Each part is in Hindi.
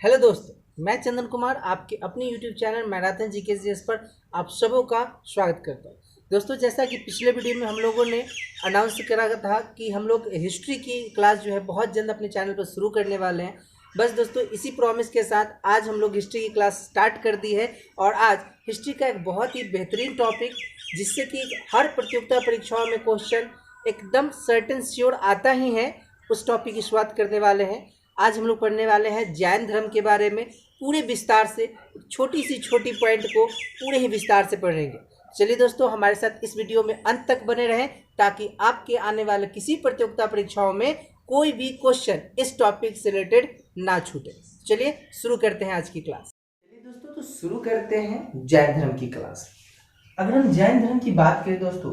हेलो दोस्तों, मैं चंदन कुमार आपके अपने यूट्यूब चैनल मैराथन जीकेजीएस पर आप सबों का स्वागत करता हूं। दोस्तों, जैसा कि पिछले वीडियो में हम लोगों ने अनाउंस करा था कि हम लोग हिस्ट्री की क्लास जो है बहुत जल्द अपने चैनल पर शुरू करने वाले हैं। बस दोस्तों, इसी प्रॉमिस के साथ आज हम लोग हिस्ट्री की क्लास स्टार्ट कर दी है और आज हिस्ट्री का एक बहुत ही बेहतरीन टॉपिक, जिससे कि हर प्रतियोगिता परीक्षाओं में क्वेश्चन एकदम सर्टेन श्योर आता ही है, उस टॉपिक की शुरुआत करने वाले हैं। आज हम लोग पढ़ने वाले हैं जैन धर्म के बारे में पूरे विस्तार से। छोटी सी छोटी पॉइंट को पूरे ही विस्तार से पढ़ेंगे। चलिए दोस्तों, हमारे साथ इस वीडियो में अंत तक बने रहें ताकि आपके आने वाले किसी प्रतियोगिता परीक्षाओं में कोई भी क्वेश्चन इस टॉपिक से रिलेटेड ना छूटे। चलिए शुरू करते हैं आज की क्लास। चलिए दोस्तों, तो शुरू करते हैं जैन धर्म की क्लास। अगर हम जैन धर्म की बात करें दोस्तों,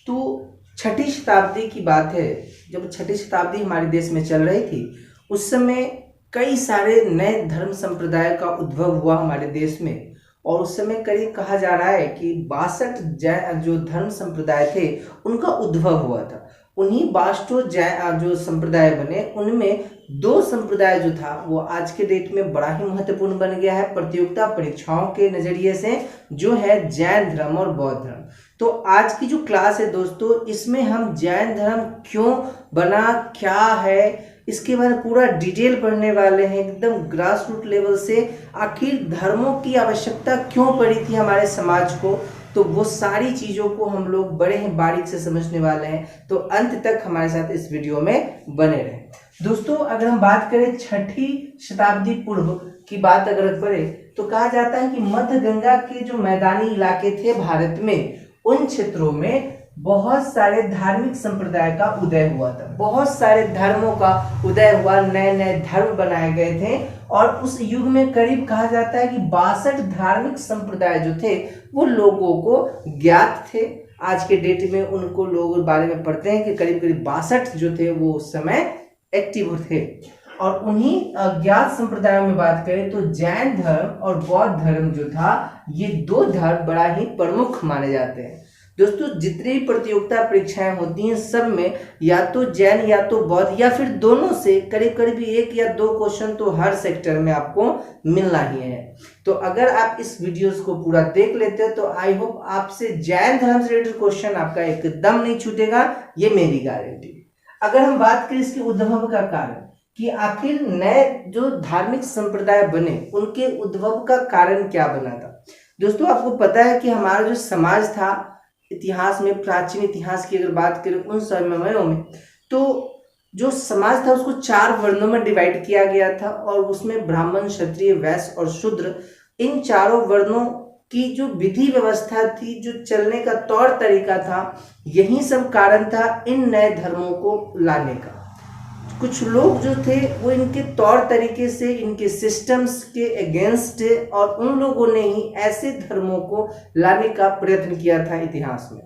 तो छठी शताब्दी की बात है। जब छठी शताब्दी हमारे देश में चल रही थी, उस समय कई सारे नए धर्म संप्रदाय का उद्भव हुआ हमारे देश में। और उस समय करीब कहा जा रहा है कि 62 जैन जो धर्म संप्रदाय थे उनका उद्भव हुआ था। उन्हीं 62 जैन जो संप्रदाय बने, उनमें दो संप्रदाय जो था वो आज के डेट में बड़ा ही महत्वपूर्ण बन गया है प्रतियोगिता परीक्षाओं के नजरिए से, जो है जैन धर्म और बौद्ध धर्म। तो आज की जो क्लास है दोस्तों, इसमें हम जैन धर्म क्यों बना, क्या है, इसके बारे में पूरा डिटेल पढ़ने वाले हैं, एकदम ग्रास रूट लेवल से। आखिर धर्मों की आवश्यकता क्यों पड़ी थी हमारे समाज को, तो वो सारी चीज़ों को हम लोग बड़े ही बारीक से समझने वाले हैं। तो अंत तक हमारे साथ इस वीडियो में बने रहें। दोस्तों, अगर हम बात करें छठी शताब्दी पूर्व की बात अगर करें, तो कहा जाता है कि मध्य गंगा के जो मैदानी इलाके थे भारत में, उन क्षेत्रों में बहुत सारे धार्मिक संप्रदाय का उदय हुआ था। बहुत सारे धर्मों का उदय हुआ, नए नए धर्म बनाए गए थे। और उस युग में करीब कहा जाता है कि 62 धार्मिक संप्रदाय जो थे वो लोगों को ज्ञात थे। आज के डेट में उनको लोगों के बारे में पढ़ते हैं कि करीब करीब 62 जो थे वो उस समय एक्टिव थे। और उन्हीं अज्ञात संप्रदायों में बात करें तो जैन धर्म और बौद्ध धर्म जो था, ये दो धर्म बड़ा ही प्रमुख माने जाते हैं। दोस्तों, जितनी भी प्रतियोगिता परीक्षाएं होती हैं सब में या तो जैन या तो बौद्ध या फिर दोनों से करीब करीब एक या दो क्वेश्चन तो हर सेक्टर में आपको मिलना ही है। तो अगर आप इस वीडियोस को पूरा देख लेते हैं तो आई होप आपसे जैन धर्म से रिलेटेड क्वेश्चन आपका एकदम नहीं छूटेगा, ये मेरी गारंटी। अगर हम बात करें इसके उद्भव का कारण कि आखिर नए जो धार्मिक संप्रदाय बने, उनके उद्भव का कारण क्या बना था। दोस्तों, आपको पता है कि हमारा जो समाज था, इतिहास में, प्राचीन इतिहास की अगर बात करें उन समयों में, तो जो समाज था उसको 4 वर्णों में डिवाइड किया गया था। और उसमें ब्राह्मण, क्षत्रिय, वैश्य और शूद्र, इन चारों वर्णों की जो विधि व्यवस्था थी, जो चलने का तौर तरीका था, यही सब कारण था इन नए धर्मों को लाने का। कुछ लोग जो थे वो इनके तौर तरीके से, इनके सिस्टम्स के अगेंस्ट थे और उन लोगों ने ही ऐसे धर्मों को लाने का प्रयत्न किया था इतिहास में।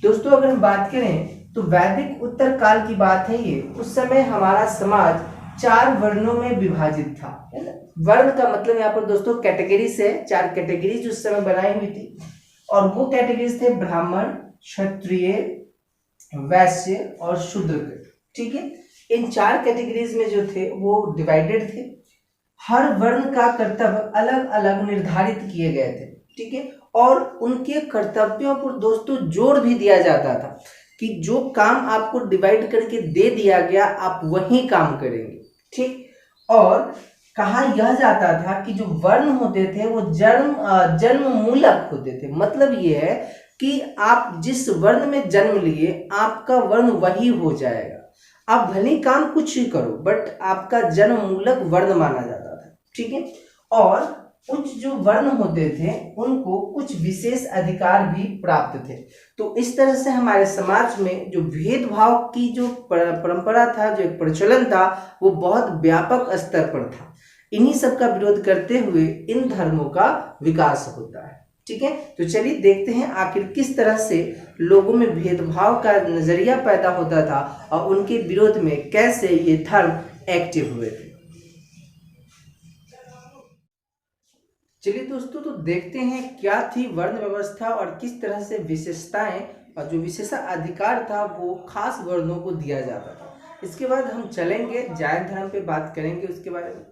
दोस्तों, अगर हम बात करें तो वैदिक उत्तर काल की बात है ये। उस समय हमारा समाज 4 वर्णों में विभाजित था। वर्ण का मतलब यहाँ पर दोस्तों कैटेगरीज है, 4 कैटेगरीज उस समय बनाई हुई थी। और वो कैटेगरीज थे ब्राह्मण, क्षत्रिय, वैश्य और शूद्र। ठीक है, इन 4 कैटेगरीज में जो थे वो डिवाइडेड थे। हर वर्ण का कर्तव्य अलग अलग निर्धारित किए गए थे। ठीक है, और उनके कर्तव्यों पर दोस्तों जोर भी दिया जाता था कि जो काम आपको डिवाइड करके दे दिया गया आप वही काम करेंगे। ठीक, और कहा यह जाता था कि जो वर्ण होते थे वो जन्म मूलक होते थे। मतलब ये है कि आप जिस वर्ण में जन्म लिए, आपका वर्ण वही हो जाएगा। आप भले काम कुछ ही करो, बट आपका जन्म मूलक वर्ण माना जाता था। ठीक है, और कुछ जो वर्ण होते थे उनको कुछ विशेष अधिकार भी प्राप्त थे। तो इस तरह से हमारे समाज में जो भेदभाव की जो परंपरा था, जो एक प्रचलन था, वो बहुत व्यापक स्तर पर था। इन्हीं सब का विरोध करते हुए इन धर्मों का विकास होता है। ठीक है, तो चलिए देखते हैं आखिर किस तरह से लोगों में भेदभाव का नजरिया पैदा होता था और उनके विरोध में कैसे ये धर्म एक्टिव हुए थे। चलिए दोस्तों, तो देखते हैं क्या थी वर्ण व्यवस्था और किस तरह से विशेषताएं और जो विशेषाधिकार था वो खास वर्णों को दिया जाता था। इसके बाद हम चलेंगे जैन धर्म पे बात करेंगे उसके बारे में।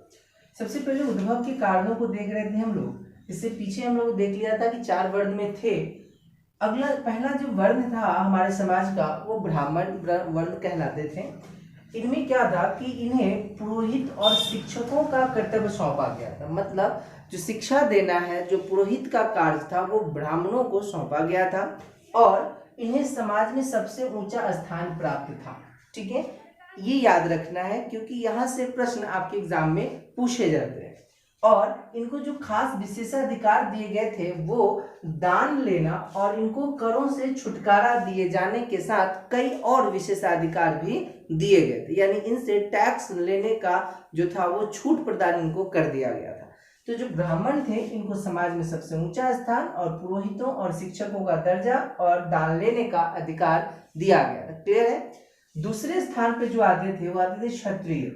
सबसे पहले उद्भव के कारणों को देख रहे थे हम लोग। इससे पीछे हम लोग देख लिया था कि 4 वर्ण में थे। अगला पहला जो वर्ण था हमारे समाज का वो ब्राह्मण वर्ण कहलाते थे। इनमें क्या था कि इन्हें पुरोहित और शिक्षकों का कर्तव्य सौंपा गया था। मतलब जो शिक्षा देना है, जो पुरोहित का कार्य था, वो ब्राह्मणों को सौंपा गया था और इन्हें समाज में सबसे ऊंचा स्थान प्राप्त था। ठीक है, ये याद रखना है क्योंकि यहाँ से प्रश्न आपके एग्जाम में पूछे जाते हैं। और इनको जो खास विशेषाधिकार दिए गए थे वो दान लेना और इनको करों से छुटकारा दिए जाने के साथ कई और विशेषाधिकार भी दिए गए थे। यानी इनसे टैक्स लेने का जो था वो छूट प्रदान इनको कर दिया गया था। तो जो ब्राह्मण थे इनको समाज में सबसे ऊंचा स्थान और पुरोहितों और शिक्षकों का दर्जा और दान लेने का अधिकार दिया गया था। क्लियर है। दूसरे स्थान पे जो आते थे वो आते थे क्षत्रिय।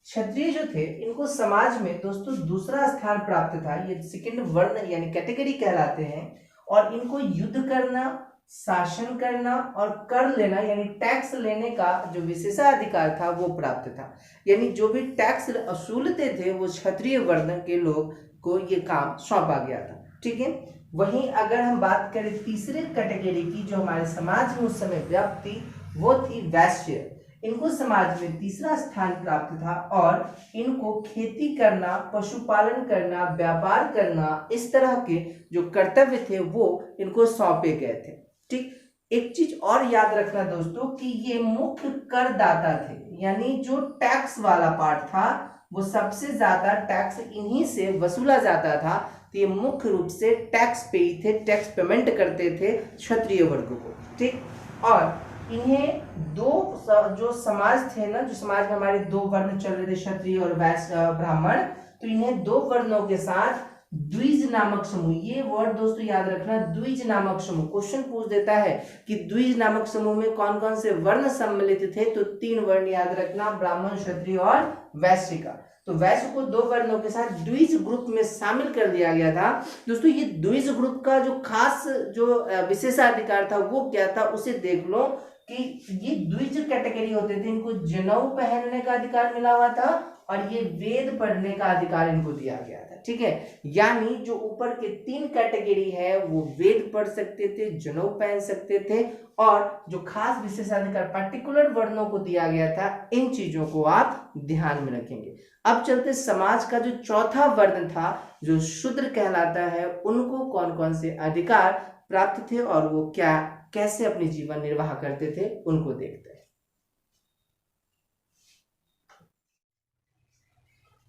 क्षत्रिय जो थे इनको समाज में दोस्तों दूसरा स्थान प्राप्त था। ये सेकंड वर्ण यानी कैटेगरी कहलाते हैं और इनको युद्ध करना, शासन करना और कर लेना यानी टैक्स लेने का जो विशेषाधिकार था वो प्राप्त था। यानी जो भी टैक्स वसूलते थे वो क्षत्रिय वर्ण के लोग को ये काम सौंपा गया था। ठीक है। वहीं अगर हम बात करें तीसरे कैटेगरी की जो हमारे समाज में उस समय व्याप्त थी वो थी वैश्य। इनको समाज में तीसरा स्थान प्राप्त था और इनको खेती करना, पशुपालन करना, व्यापार करना, इस तरह के जो कर्तव्य थे वो इनको सौंपे गए थे। ठीक। एक चीज और याद रखना दोस्तों कि ये मुख्य करदाता थे। यानी जो टैक्स वाला पार्ट था वो सबसे ज्यादा टैक्स इन्हीं से वसूला जाता था। तो ये मुख्य रूप से टैक्स पेई थे, टैक्स पेमेंट करते थे क्षत्रिय वर्ग को। ठीक। और इन्हें दो जो समाज थे ना, जो समाज में हमारे दो वर्ण चल रहे थे क्षत्रिय और वैश्य ब्राह्मण, तो इन्हें दो वर्णों के साथ द्विज नामक समूह, ये वर्ड दोस्तों याद रखना, द्विज नामक समूह। क्वेश्चन पूछ देता है कि द्विज नामक समूह में कौन कौन से वर्ण सम्मिलित थे, तो 3 वर्ण याद रखना, ब्राह्मण, क्षत्रिय और वैश्य का। तो वैश्य को 2 वर्णों के साथ द्विज ग्रुप में शामिल कर दिया गया था। दोस्तों ये द्विज ग्रुप का जो खास जो विशेषाधिकार था वो क्या था उसे देख लो कि ये द्विज कैटेगरी होते थे, इनको जनेऊ पहनने का अधिकार मिला हुआ था और ये वेद पढ़ने का अधिकार इनको दिया गया था। ठीक है। यानी जो ऊपर के 3 कैटेगरी है वो वेद पढ़ सकते थे, जनेऊ पहन सकते थे और जो खास विशेषाधिकार पर्टिकुलर वर्णों को दिया गया था, इन चीजों को आप ध्यान में रखेंगे। अब चलते समाज का जो चौथा वर्ण था जो शूद्र कहलाता है, उनको कौन कौन से अधिकार प्राप्त थे और वो क्या कैसे अपनी जीवन निर्वाह करते थे उनको देखते हैं।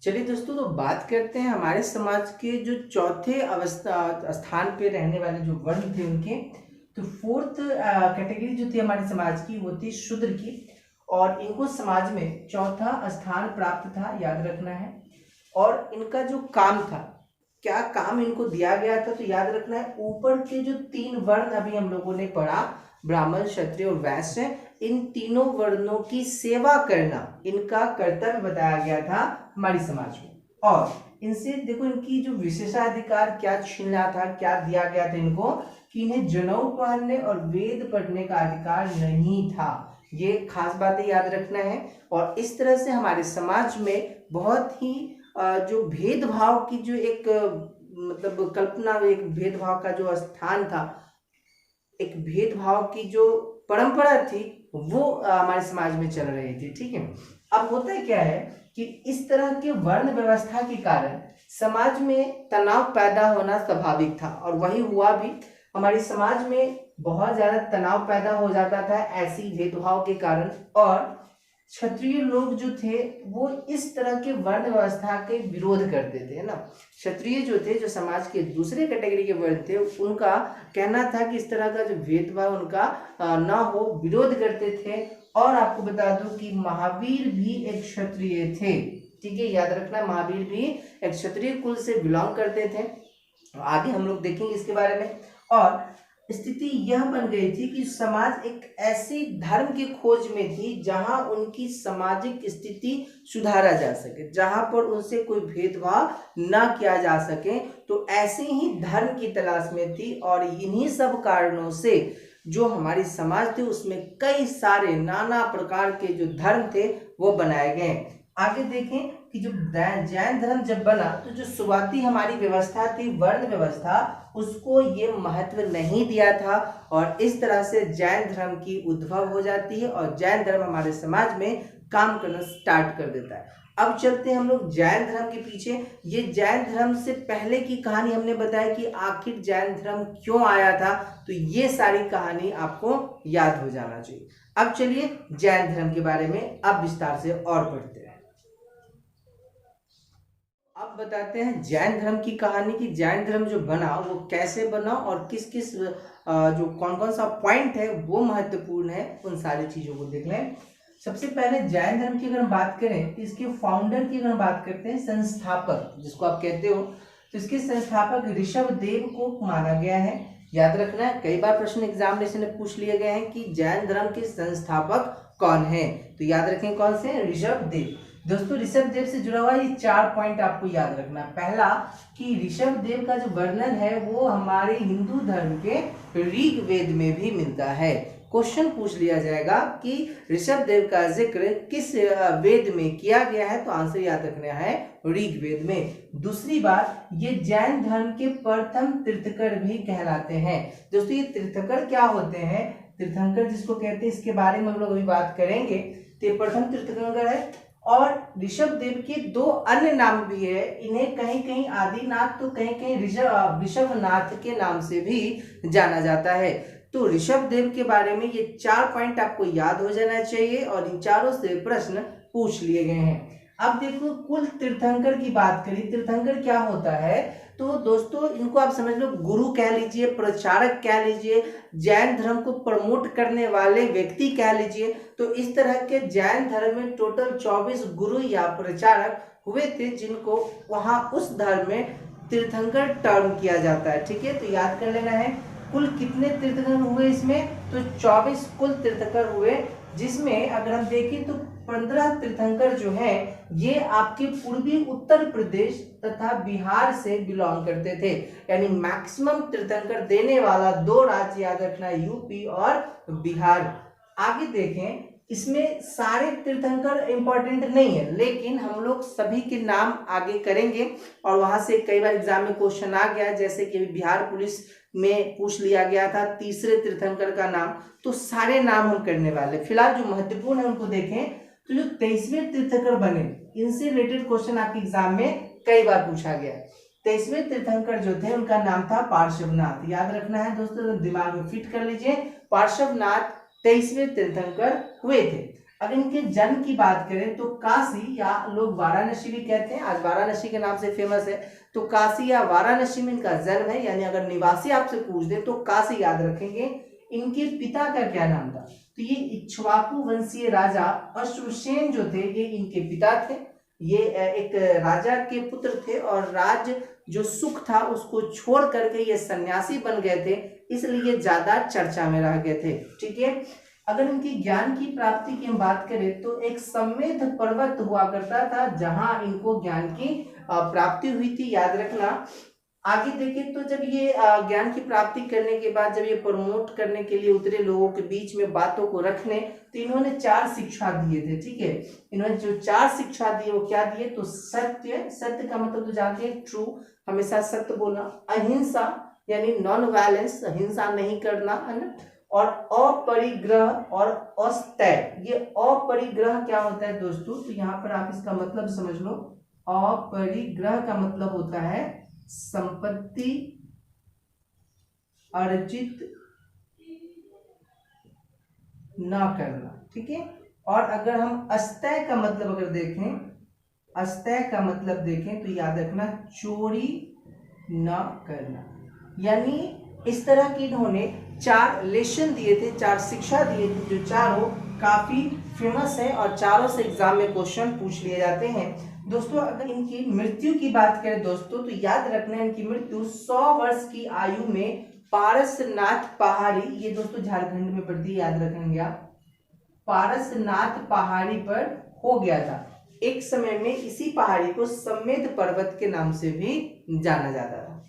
चलिए दोस्तों, तो बात करते हैं हमारे समाज के जो चौथे स्थान पे रहने वाले जो वर्ण थे उनके। तो 4th कैटेगरी जो थी हमारे समाज की वो थी शूद्र की और इनको समाज में चौथा स्थान प्राप्त था, याद रखना है। और इनका जो काम था, क्या काम इनको दिया गया था, तो याद रखना है ऊपर के जो 3 वर्ण अभी हम लोगों ने पढ़ा, ब्राह्मण, क्षत्रिय और वैश्य, इन तीनों वर्णों की सेवा करना इनका कर्तव्य बताया गया था हमारी समाज में। और इनसे देखो इनकी जो विशेषाधिकार क्या छीना था, क्या दिया गया था इनको, कि इन्हें जनेऊ पहनने और वेद पढ़ने का अधिकार नहीं था। ये खास बातें याद रखना है। और इस तरह से हमारे समाज में बहुत ही जो भेदभाव की जो एक मतलब कल्पना, एक भेदभाव का जो स्थान था, एक भेदभाव की जो परंपरा थी वो हमारे समाज में चल रही थी। ठीक है। अब होता है क्या है कि इस तरह के वर्ण व्यवस्था के कारण समाज में तनाव पैदा होना स्वाभाविक था और वही हुआ भी। हमारे समाज में बहुत ज्यादा तनाव पैदा हो जाता था ऐसी भेदभाव के कारण। और क्षत्रिय लोग जो थे वो इस तरह के वर्ण व्यवस्था के विरोध करते थे, है ना। क्षत्रिय जो थे, जो समाज के दूसरे कैटेगरी के वर्ण थे, उनका कहना था कि इस तरह का जो भेदभाव उनका ना हो, विरोध करते थे। और आपको बता दूं कि महावीर भी एक क्षत्रिय थे। ठीक है, याद रखना, महावीर भी एक क्षत्रिय कुल से बिलोंग करते थे। आगे हम लोग देखेंगे इसके बारे में। और स्थिति यह बन गई थी कि समाज एक ऐसी धर्म की खोज में थी जहां उनकी सामाजिक स्थिति सुधारा जा सके, जहां पर उनसे कोई भेदभाव ना किया जा सके। तो ऐसे ही धर्म की तलाश में थी और इन्हीं सब कारणों से जो हमारी समाज थे उसमें कई सारे नाना प्रकार के जो धर्म थे वो बनाए गए। आगे देखें कि जो जैन धर्म जब बना तो जो शुरुआती हमारी व्यवस्था थी वर्ण व्यवस्था, उसको ये महत्व नहीं दिया था और इस तरह से जैन धर्म की उद्भव हो जाती है और जैन धर्म हमारे समाज में काम करना स्टार्ट कर देता है। अब चलते हैं हम लोग जैन धर्म के पीछे। ये जैन धर्म से पहले की कहानी हमने बताया कि आखिर जैन धर्म क्यों आया था, तो ये सारी कहानी आपको याद हो जाना चाहिए। अब चलिए जैन धर्म के बारे में अब विस्तार से और पढ़ते हैं। अब बताते हैं जैन धर्म की कहानी कि जैन धर्म जो बना वो कैसे बना और किस किस जो कौन कौन सा पॉइंट है वो महत्वपूर्ण है, उन सारी चीजों को देख लें। सबसे पहले जैन धर्म की अगर हम बात करें तो इसके फाउंडर की अगर हम बात करते हैं, संस्थापक जिसको आप कहते हो, तो इसके संस्थापक ऋषभ देव को माना गया है। याद रखना है, कई बार प्रश्न एग्जामिनेशन में पूछ लिए गए हैं कि जैन धर्म के संस्थापक कौन है, तो याद रखें कौन से, ऋषभ देव। दोस्तों ऋषभ देव से जुड़ा हुआ ये 4 पॉइंट आपको याद रखना। पहला कि ऋषभ देव का जो वर्णन है वो हमारे हिंदू धर्म के ऋग वेद में भी मिलता है। क्वेश्चन पूछ लिया जाएगा कि ऋषभ देव का जिक्र किस वेद में किया गया है, तो आंसर याद रखना है ऋग वेद में। दूसरी बात, ये जैन धर्म के प्रथम तीर्थंकर भी कहलाते हैं। दोस्तों ये तीर्थंकर क्या होते हैं, तीर्थंकर जिसको कहते हैं इसके बारे में हम लोग अभी बात करेंगे। तो प्रथम तीर्थंकर है और ऋषभ देव के 2 अन्य नाम भी है। इन्हें कहीं कहीं आदिनाथ तो कहीं कहीं ऋषभनाथ के नाम से भी जाना जाता है। तो ऋषभ देव के बारे में ये 4 पॉइंट आपको याद हो जाना चाहिए और इन चारों से प्रश्न पूछ लिए गए हैं। अब देखो कुल तीर्थंकर की बात करें, तीर्थंकर क्या होता है, तो दोस्तों इनको आप समझ लो गुरु कह लीजिए, प्रचारक कह लीजिए, जैन धर्म को प्रमोट करने वाले व्यक्ति कह लीजिए। तो इस तरह के जैन धर्म में टोटल 24 गुरु या प्रचारक हुए थे जिनको वहां उस धर्म में तीर्थंकर टर्म किया जाता है। ठीक है, तो याद कर लेना है कुल कितने तीर्थंकर हुए इसमें, तो 24 कुल तीर्थंकर हुए, जिसमें अगर हम देखें तो 15 तीर्थंकर जो हैं ये आपके पूर्वी उत्तर प्रदेश तथा बिहार से बिलोंग करते थे। यानी मैक्सिमम तीर्थंकर देने वाला 2 राज्य याद रखना, यूपी और बिहार। आगे देखें, इसमें सारे तीर्थंकर इंपॉर्टेंट नहीं है, लेकिन हम लोग सभी के नाम आगे करेंगे और वहां से कई बार एग्जाम में क्वेश्चन आ गया, जैसे कि बिहार पुलिस में पूछ लिया गया था तीसरे तीर्थंकर का नाम, तो सारे नाम हम करने वाले। फिलहाल जो महत्वपूर्ण है उनको देखें, तो जो 23वें तीर्थंकर बने इनसे रिलेटेड क्वेश्चन आपके एग्जाम में कई बार पूछा गया। 23वें तीर्थंकर जो थे उनका नाम था पार्श्वनाथ। याद रखना है दोस्तों, दिमाग में फिट कर लीजिए, पार्श्वनाथ 23वें तीर्थंकर हुए थे। अगर इनके जन्म की बात करें तो काशी या लोग वाराणसी भी कहते हैं, आज वाराणसी के नाम से फेमस है, तो काशी या वाराणसी में इनका जन्म है। यानी अगर निवासी आपसे पूछ दे तो काशी याद रखेंगे। इनके पिता का क्या नाम था, तो ये इक्ष्वाकु वंशीय राजा अश्वसेन जो थे ये इनके पिता थे। ये एक राजा के पुत्र थे और राज जो सुख था उसको छोड़ करके ये सन्यासी बन गए थे, इसलिए ज्यादा चर्चा में रह गए थे। ठीक है, अगर इनकी ज्ञान की प्राप्ति की हम बात करें तो एक समेध पर्वत हुआ करता था जहां इनको ज्ञान की प्राप्ति हुई थी, याद रखना। आगे देखें तो जब ये ज्ञान की प्राप्ति करने के बाद जब ये प्रमोट करने के लिए उतरे लोगों के बीच में बातों को रखने, तो इन्होंने 4 शिक्षा दिए थे। ठीक है, इन्होंने जो 4 शिक्षा दिए वो क्या दिए, तो सत्य, सत्य का मतलब तो जानते हैं ट्रू, हमेशा सत्य बोलना, अहिंसा यानी नॉन वायलेंस, हिंसा नहीं करना, है ना, और अपरिग्रह और अस्तय। ये अपरिग्रह क्या होता है दोस्तों, तो यहाँ पर आप इसका मतलब समझ लो। अपरिग्रह का मतलब होता है संपत्ति अर्जित न करना। ठीक है, और अगर हम अस्तय का मतलब अगर देखें, अस्तय का मतलब देखें तो याद रखना चोरी न करना। यानी इस तरह की इन्होंने 4 लेसन दिए थे, 4 शिक्षा दिए थे, जो चारों काफी फेमस है और चारों से एग्जाम में क्वेश्चन पूछ लिए जाते हैं। दोस्तों अगर इनकी मृत्यु की बात करें दोस्तों, तो याद रखना इनकी मृत्यु 100 वर्ष की आयु में पारसनाथ पहाड़ी, ये दोस्तों झारखंड में पड़ती है, याद रखेंगे आप, पारसनाथ पहाड़ी पर हो गया था। एक समय में इसी पहाड़ी को समेध पर्वत के नाम से भी जाना जाता था।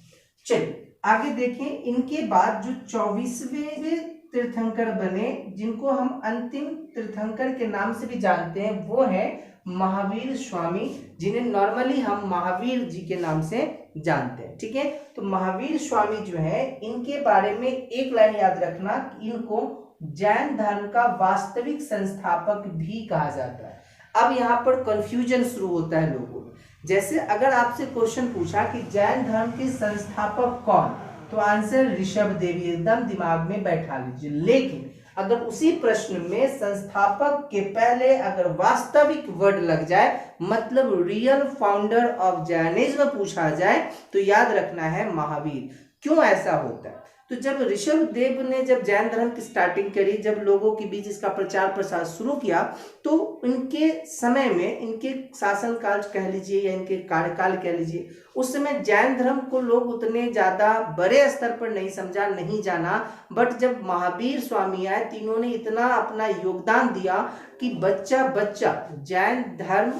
चलिए आगे देखें, इनके बाद जो 24वें तीर्थंकर बने जिनको हम अंतिम तीर्थंकर के नाम से भी जानते हैं वो है महावीर स्वामी, जिन्हें नॉर्मली हम महावीर जी के नाम से जानते हैं। ठीक है, तो महावीर स्वामी जो है, इनके बारे में एक लाइन याद रखना कि इनको जैन धर्म का वास्तविक संस्थापक भी कहा जाता है। अब यहाँ पर कंफ्यूजन शुरू होता है लोगों में। जैसे अगर आपसे क्वेश्चन पूछा कि जैन धर्म के संस्थापक कौन, तो आंसर ऋषभ देव एकदम दिमाग में बैठा लीजिए। लेकिन अगर उसी प्रश्न में संस्थापक के पहले अगर वास्तविक वर्ड लग जाए, मतलब रियल फाउंडर ऑफ जैनिज्म पूछा जाए, तो याद रखना है महावीर। क्यों ऐसा होता है? तो जब ऋषभ देव ने जब जैन धर्म की स्टार्टिंग करी, जब लोगों के बीच इसका प्रचार प्रसार शुरू किया, तो इनके समय में, इनके शासनकाल कह लीजिए या इनके कार्यकाल कह लीजिए, उस समय जैन धर्म को लोग उतने ज्यादा बड़े स्तर पर नहीं समझा, नहीं जाना। बट जब महावीर स्वामी आए, तीनों ने इतना अपना योगदान दिया कि बच्चा बच्चा जैन धर्म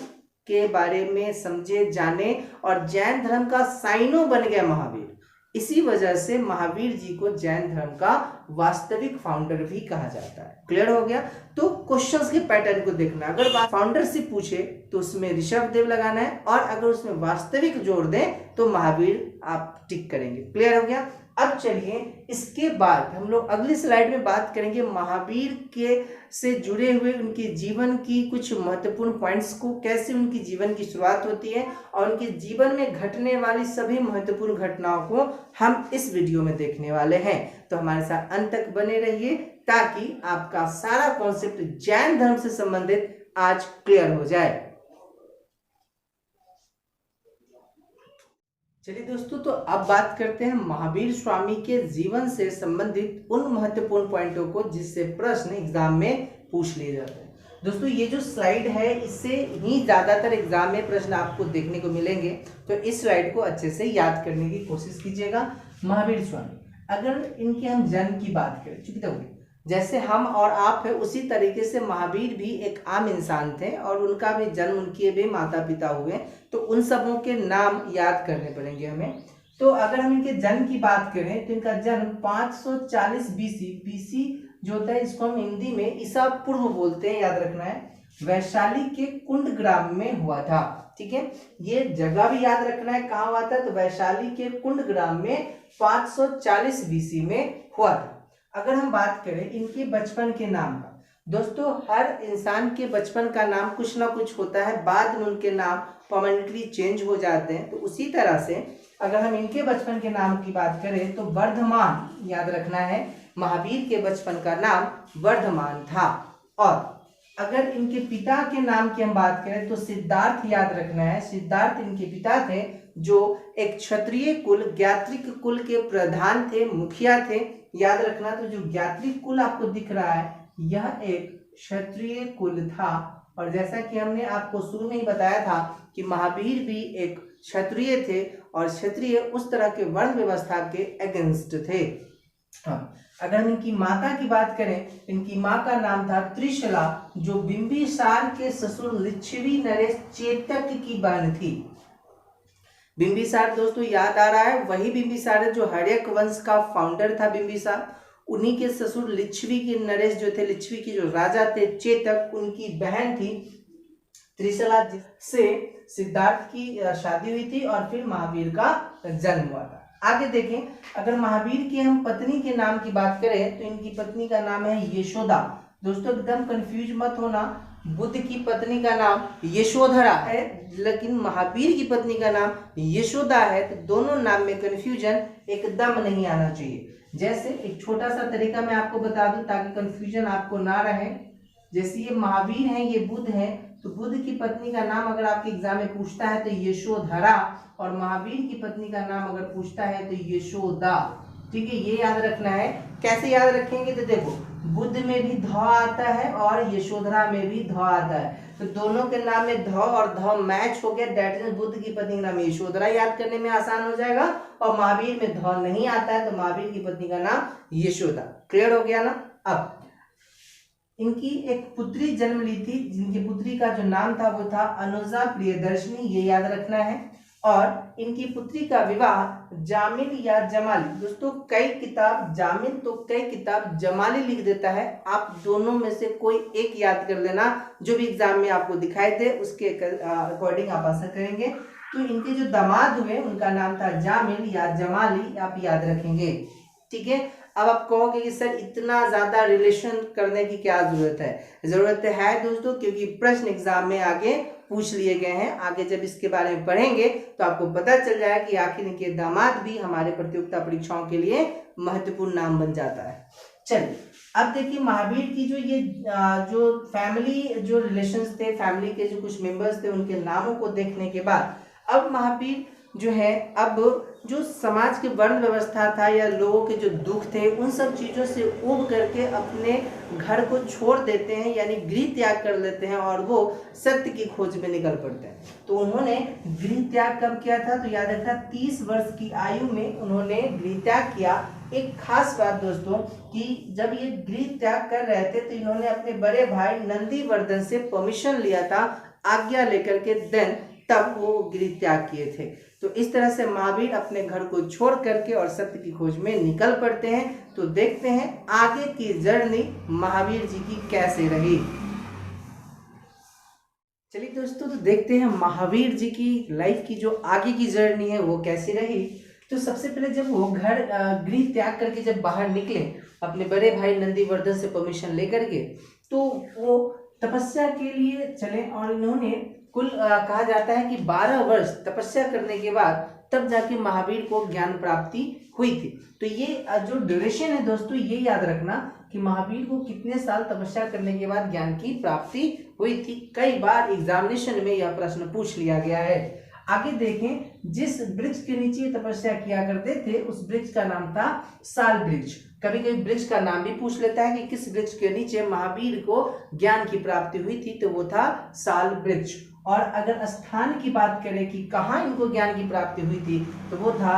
के बारे में समझे, जाने, और जैन धर्म का साइनो बन गया महावीर। इसी वजह से महावीर जी को जैन धर्म का वास्तविक फाउंडर भी कहा जाता है। क्लियर हो गया? तो क्वेश्चंस के पैटर्न को देखना, अगर फाउंडर से पूछे तो उसमें ऋषभ देव लगाना है, और अगर उसमें वास्तविक जोड़ दें तो महावीर आप टिक करेंगे। क्लियर हो गया? अब चलिए इसके बाद हम लोग अगली स्लाइड में बात करेंगे महावीर के से जुड़े हुए उनके जीवन की कुछ महत्वपूर्ण पॉइंट्स को, कैसे उनकी जीवन की शुरुआत होती है और उनके जीवन में घटने वाली सभी महत्वपूर्ण घटनाओं को हम इस वीडियो में देखने वाले हैं। तो हमारे साथ अंत तक बने रहिए ताकि आपका सारा कॉन्सेप्ट जैन धर्म से संबंधित आज क्लियर हो जाए। चलिए दोस्तों, तो अब बात करते हैं महावीर स्वामी के जीवन से संबंधित उन महत्वपूर्ण पॉइंटों को जिससे प्रश्न एग्जाम में पूछ लिए जाते हैं। दोस्तों, ये जो स्लाइड है, इससे ही ज्यादातर एग्जाम में प्रश्न आपको देखने को मिलेंगे, तो इस स्लाइड को अच्छे से याद करने की कोशिश कीजिएगा। महावीर स्वामी, अगर इनके हम जन्म की बात करें, चूंकि देखो जैसे हम और आप है, उसी तरीके से महावीर भी एक आम इंसान थे और उनका भी जन्म, उनके भी माता पिता हुए, तो उन सबों के नाम याद करने पड़ेंगे हमें। तो अगर हम इनके जन्म की बात करें तो इनका जन्म 540 बीसी जो होता है, इसको हम हिंदी में ईसा पूर्व बोलते हैं, याद रखना है, वैशाली के कुंड ग्राम में हुआ था। ठीक है, ये जगह भी याद रखना है कहाँ हुआ था, तो वैशाली के कुंड ग्राम में 540 बीसी में हुआ था। अगर हम बात करें इनके बचपन के नाम का, दोस्तों हर इंसान के बचपन का नाम कुछ ना कुछ होता है, बाद में उनके नाम परमानेंटली चेंज हो जाते हैं। तो उसी तरह से अगर हम इनके बचपन के नाम की बात करें तो वर्धमान याद रखना है, महावीर के बचपन का नाम वर्धमान था। और अगर इनके पिता के नाम की हम बात करें तो सिद्धार्थ याद रखना है, सिद्धार्थ इनके पिता थे, जो एक क्षत्रिय कुल, ज्ञात्रिक कुल के प्रधान थे, मुखिया थे, याद रखना। तो जो ज्ञात्रिक कुल आपको दिख रहा है, यह एक क्षत्रिय कुल था। और जैसा कि हमने आपको शुरू में ही बताया था कि महावीर भी एक क्षत्रिय थे, और क्षत्रिय उस तरह के वर्ण व्यवस्था के अगेंस्ट थे। हाँ, अगर हम इनकी माता की बात करें, इनकी माँ का नाम था त्रिशला, जो बिंबिसार के ससुर लिच्छवी नरेश चेतक की बहन थी। बिंबिसार दोस्तों याद आ रहा है, वही बिंबिसार है जो हर्यक वंश का फाउंडर था बिंबिसार। उन्हीं के ससुर लिच्छवी के नरेश जो थे, लिच्छवी के जो राजा थे चेतक, उनकी बहन थी त्रिशला, जिससे सिद्धार्थ की शादी हुई थी और फिर महावीर का जन्म हुआ था। आगे देखें, अगर महावीर की हम पत्नी के नाम की बात करें तो इनकी पत्नी का नाम है यशोदा। दोस्तों एकदम कंफ्यूज मत होना, बुद्ध की पत्नी का नाम यशोधरा है, लेकिन महावीर की पत्नी का नाम यशोदा है। तो दोनों नाम में कंफ्यूजन एकदम नहीं आना चाहिए। जैसे एक छोटा सा तरीका मैं आपको बता दूं ताकि कंफ्यूजन आपको ना रहे। जैसे ये महावीर हैं, ये बुद्ध हैं, तो बुद्ध की पत्नी का नाम अगर आपके एग्जाम में पूछता है तो यशोधरा, और महावीर की पत्नी का नाम अगर पूछता है तो यशोदा। ठीक है, ये याद रखना है। कैसे याद रखेंगे, तो देखो बुद्ध में भी ध आता है और यशोधरा में भी ध आता है, तो दोनों के नाम में ध और ध मैच हो गया, दैट मींस बुद्ध की पत्नी का नाम यशोधरा, याद करने में आसान हो जाएगा। और महावीर में ध नहीं आता है तो महावीर की पत्नी का नाम यशोदा। क्लियर हो गया ना? अब इनकी एक पुत्री जन्म ली थी, जिनकी पुत्री का जो नाम था वो था अनुजा प्रियदर्शनी, ये याद रखना है। और इनकी पुत्री का विवाह जामिल या जमाली, दोस्तों कई किताब जामिल तो कई किताब जमाली लिख देता है, आप दोनों में से कोई एक याद कर लेना, जो भी एग्जाम में आपको दिखाई दे उसके अकॉर्डिंग आप आंसर करेंगे। तो इनके जो दामाद हुए उनका नाम था जामिल या जमाली, आप याद रखेंगे, ठीक है। अब आप कहोगे कि सर इतना ज्यादा रिलेशन करने की क्या जरूरत है? जरूरत है दोस्तों, क्योंकि प्रश्न एग्जाम में आगे पूछ लिए गए हैं। आगे जब इसके बारे में पढ़ेंगे तो आपको पता चल जाएगा कि आखिर इनके दामाद भी हमारे प्रतियोगिता परीक्षाओं के लिए महत्वपूर्ण नाम बन जाता है। चलिए अब देखिए महावीर की जो ये जो फैमिली जो रिलेशंस थे, फैमिली के जो कुछ मेंबर्स थे, उनके नामों को देखने के बाद अब महावीर जो है, अब जो समाज के वर्ण व्यवस्था था या लोगों के जो दुख थे, उन सब चीजों से उब करके अपने घर को छोड़ देते हैं, यानी गृह त्याग कर लेते हैं और वो सत्य की खोज में निकल पड़ते हैं। तो उन्होंने गृह त्याग कब किया था? तो याद रखना 30 वर्ष की आयु में उन्होंने गृह त्याग किया। एक खास बात दोस्तों कि जब ये गृह त्याग कर रहे थे तो इन्होंने अपने बड़े भाई नंदीवर्धन से परमिशन लिया था, आज्ञा लेकर के, देन तब वो गृह त्याग किए थे। तो इस तरह से महावीर अपने घर को छोड़ करके और सत्य की खोज में निकल पड़ते हैं। तो देखते हैं आगे की जर्नी महावीर जी की कैसे रही। चलिए दोस्तों, तो देखते हैं महावीर जी की लाइफ की जो आगे की जर्नी है वो कैसी रही। तो सबसे पहले जब वो घर गृह त्याग करके जब बाहर निकले अपने बड़े भाई नंदीवर्धन से परमिशन लेकर के, तो वो तपस्या के लिए चले और इन्होंने कुल कहा जाता है कि 12 वर्ष तपस्या करने के बाद तब जाके महावीर को ज्ञान प्राप्ति हुई थी। तो ये जो ड्यूरेशन है दोस्तों, ये याद रखना कि महावीर को कितने साल तपस्या करने के बाद ज्ञान की प्राप्ति हुई थी। कई बार एग्जामिनेशन में यह प्रश्न पूछ लिया गया है। आगे देखें, जिस वृक्ष के नीचे तपस्या किया करते थे उस वृक्ष का नाम था साल वृक्ष। कभी कभी वृक्ष का नाम भी पूछ लेता है कि किस वृक्ष के नीचे महावीर को ज्ञान की प्राप्ति हुई थी, तो वो था साल वृक्ष। और अगर स्थान की बात करें कि कहाँ इनको ज्ञान की प्राप्ति हुई थी, तो वो था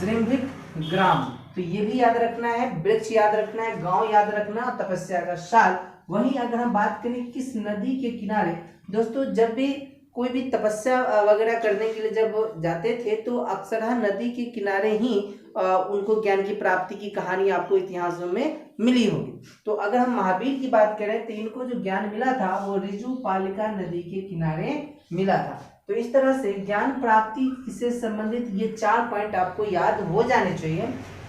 जृंभिक ग्राम। तो ये भी याद रखना है, वृक्ष याद रखना है, गांव याद रखना, तपस्या का साल। वहीं अगर हम बात करें किस नदी के किनारे, दोस्तों जब भी कोई भी तपस्या वगैरह करने के लिए जब जाते थे तो अक्सर नदी के किनारे ही उनको ज्ञान की प्राप्ति की कहानी आपको इतिहासों में मिली होगी। तो अगर हम महावीर की बात करें तो इनको जो ज्ञान मिला था वो ऋजुपालिका नदी के किनारे मिला था। तो इस तरह से ज्ञान प्राप्ति से संबंधित ये 4 पॉइंट आपको याद हो जाने चाहिए।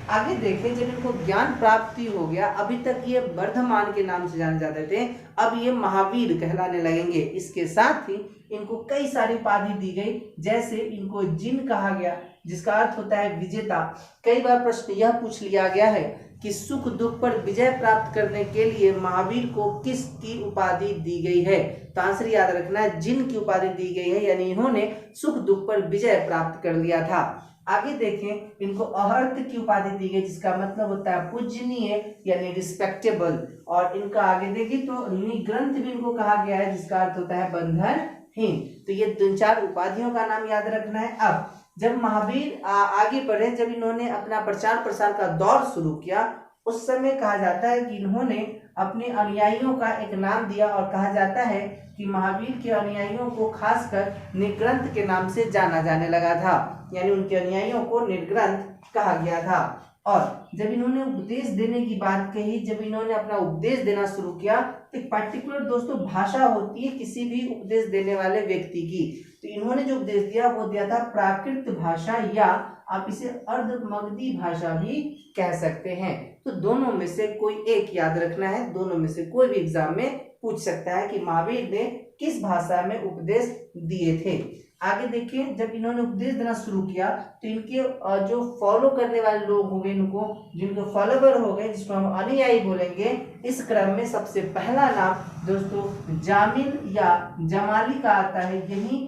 आगे देखें, जब इनको ज्ञान प्राप्ति हो गया, अभी तक ये वर्धमान के नाम से जाने जाते थे, अब ये महावीर कहलाने लगेंगे। इसके साथ ही इनको कई सारी उपाधि दी गई, जैसे इनको जिन कहा गया जिसका अर्थ होता है विजेता। कई बार प्रश्न यह पूछ लिया गया है कि सुख दुख पर विजय प्राप्त करने के लिए महावीर को किसकी उपाधि दी गई है? तो आंसर याद रखना है, जिन की उपाधि दी गई है, यानी इन्होंने सुख दुख पर विजय प्राप्त कर लिया था। आगे देखें, इनको अहर्त की उपाधि दी गई जिसका मतलब होता है पूजनीय यानी रिस्पेक्टेबल। और इनका आगे देखिए तो निग्रंथ भी इनको कहा गया है जिसका अर्थ होता है बंधनहीन। तो ये 2-4 उपाधियों का नाम याद रखना है। अब जब महावीर आगे बढ़े, जब इन्होंने अपना प्रचार प्रसार का दौर शुरू किया, उस समय कहा जाता है कि इन्होंने अपने अनुयायियों का एक नाम दिया और कहा जाता है कि महावीर के अनुयायियों को खासकर निर्ग्रंथ के नाम से जाना जाने लगा था, यानी उनके अनुयायियों को निर्ग्रंथ कहा गया था। और जब इन्होंने उपदेश देने की बात कही, जब इन्होंने अपना उपदेश देना शुरू किया, तो एक पर्टिकुलर दोस्तों भाषा होती है किसी भी उपदेश देने वाले व्यक्ति की। तो इन्होंने जो उपदेश दिया वो दिया था प्राकृत भाषा, या आप इसे अर्धमगधी भाषा भी कह सकते हैं। तो दोनों में से कोई एक याद रखना है, दोनों में से कोई भी एग्जाम में पूछ सकता है कि महावीर ने किस भाषा में उपदेश दिए थे। आगे देखिए, जब इन्होंने उपदेश देना शुरू किया तो इनके जो फॉलो करने वाले लोग हो गए, इनको जिनके फॉलोवर हो गए, जिसको हम अनुयायी बोलेंगे, इस क्रम में सबसे पहला नाम दोस्तों जामिल या जमाली का आता है। यही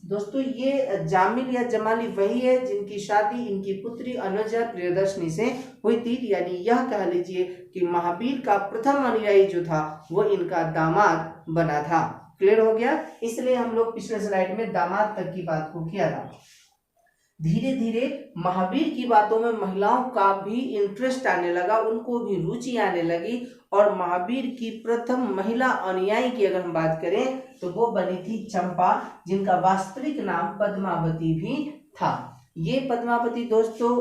दोस्तों ये जामिल या जमाली वही है जिनकी शादी इनकी पुत्री अनुजा प्रियदर्शनी से हुई थी, यानी यह कह लीजिए कि महावीर का प्रथम अनुयायी जो था वो इनका दामाद बना था। क्लियर हो गया? इसलिए हम लोग पिछले स्लाइड में दामाद तक की बात को किया था। धीरे धीरे महावीर की बातों में महिलाओं का भी इंटरेस्ट आने लगा, उनको भी रुचि आने लगी। और महावीर की प्रथम महिला अनुयायी की अगर हम बात करें तो वो बनी थी चंपा, जिनका वास्तविक नाम पद्मावती भी था। ये पद्मावती दोस्तों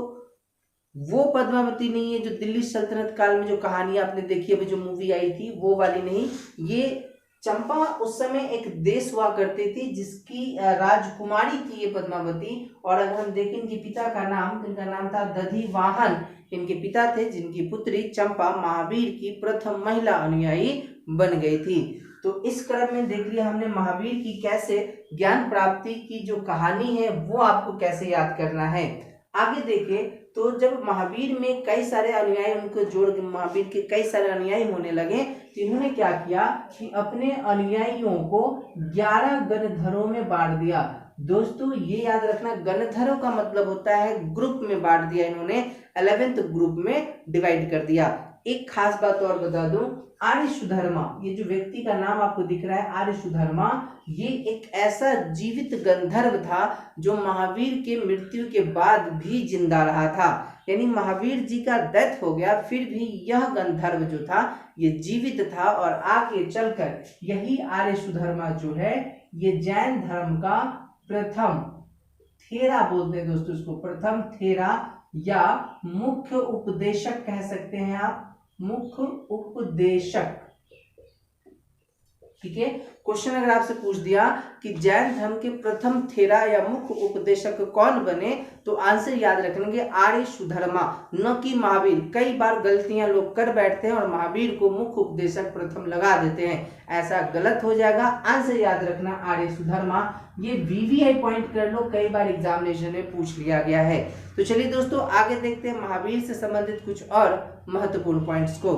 वो पद्मावती नहीं है जो दिल्ली सल्तनत काल में जो कहानी आपने देखी, अभी जो मूवी आई थी वो वाली नहीं। ये चंपा उस समय एक देश हुआ करती थी जिसकी राजकुमारी थी ये पद्मावती। और अगर हम देखें इनके पिता का नाम, इनका नाम था दधिवाहन, इनके पिता थे, जिनकी पुत्री चंपा महावीर की प्रथम महिला अनुयायी बन गई थी। तो इस क्रम में देख लिया हमने महावीर की कैसे ज्ञान प्राप्ति की जो कहानी है वो आपको कैसे याद करना है। आगे देखें तो जब महावीर में कई सारे अनुयायी उनको जोड़ के महावीर के कई सारे अनुयायी होने लगे तो इन्होंने क्या किया कि अपने अनुयायियों को 11 गणधरों में बांट दिया। दोस्तों ये याद रखना, गणधरों का मतलब होता है ग्रुप में बांट दिया इन्होंने, 11th ग्रुप में डिवाइड कर दिया। एक खास बात और बता दूं, आर्य सुधर्मा, ये जो व्यक्ति का नाम आपको दिख रहा है आर्य सुधर्मा, ये एक ऐसा जीवित गंधर्व था जो महावीर के मृत्यु के बाद भी जिंदा रहा था। यानी महावीर जी का डेथ हो गया फिर भी यह गंधर्व जो था ये जीवित था, और आगे चलकर यही आर्य सुधर्मा जो है ये जैन धर्म का प्रथम थेरा बोलते हैं दोस्तों, इसको प्रथम थेरा या मुख्य उपदेशक कह सकते हैं आप, मुख्य उपदेशक। ठीक है, क्वेश्चन अगर आपसे पूछ दिया कि जैन धर्म के प्रथम थेरा या मुख्य उपदेशक कौन बने, तो आंसर याद रखेंगे आर्य सुधर्मा, न कि महावीर। कई बार गलतियां लोग कर बैठते हैं और महावीर को मुख्य उपदेशक प्रथम लगा देते हैं, ऐसा गलत हो जाएगा। आंसर याद रखना आर्य सुधर्मा। ये वीवीआई पॉइंट कर लो, कई बार एग्जामिनेशन में पूछ लिया गया है। तो चलिए दोस्तों आगे देखते हैं महावीर से संबंधित कुछ और महत्वपूर्ण पॉइंट्स को।